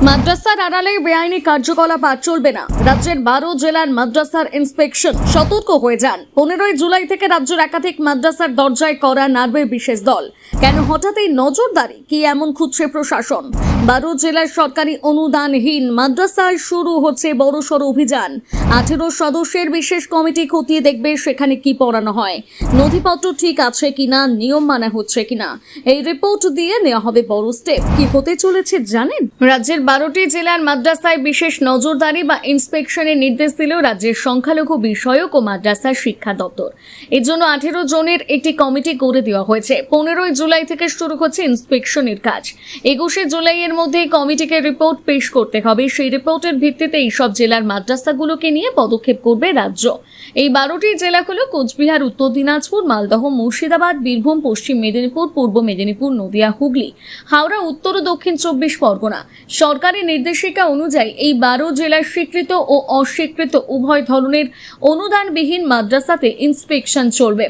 মাদ্রাসার আড়ালে বেআইনি কার্যকলাপ আর চলবে না। রাজ্যের 12 জেলার মাদ্রাসার ইন্সপেকশন। সতর্ক হয়ে যান। 15 জুলাই থেকে রাজ্যের একাধিক মাদ্রাসার দরজায় করা নাড়বে বিশেষ দল। কেন হঠাৎ এই নজরদারি? কি এমন খুঁজছে প্রশাসন? 12 জেলার সরকারি অনুদানহীন মাদ্রাসায় শুরু হচ্ছে বড়সড় অভিযান। 18 সদস্যের বিশেষ কমিটি খতিয়ে দেখবে সেখানে কি পড়ানো হয়, নথিপত্র ঠিক আছে কিনা, নিয়ম মানা হচ্ছে কিনা। এই রিপোর্ট দিয়ে নেওয়া হবে বড় স্টেপ। কি হতে চলেছে জানেন? রাজ্যের 12টি জেলার মাদ্রাসায় বিশেষ নজরদারি বা ইন্সপেকশনের নির্দেশ দিল রাজ্যের সংখ্যালঘু বিষয়ক ও মাদ্রাসা শিক্ষা দপ্তর। এর জন্য 18 জনের একটি কমিটি করে দেওয়া হয়েছে। 15 জুলাই থেকে শুরু হচ্ছে ইন্সপেকশনের কাজ। 21 জুলাইয়ের মধ্যে কমিটিকে রিপোর্ট পেশ করতে হবে। সেই রিপোর্টের ভিত্তিতে এই সব জেলার মাদ্রাসাগুলোকে নিয়ে পদক্ষেপ করবে রাজ্য। এই 12টি জেলা হলো কোচবিহার, উত্তর দিনাজপুর, মালদহ, মুর্শিদাবাদ, বীরভূম, পশ্চিম মেদিনীপুর, পূর্ব মেদিনীপুর, নদিয়া, হুগলি, হাওড়া, উত্তর ও দক্ষিণ 24 পরগনা। সরকারি নির্দেশিকা অনুযায়ী এই 12 জেলার স্বীকৃত ও অস্বীকৃত উভয় ধরনের অনুদানবিহীন মাদ্রাসাতে ইন্সপেকশন চলবে।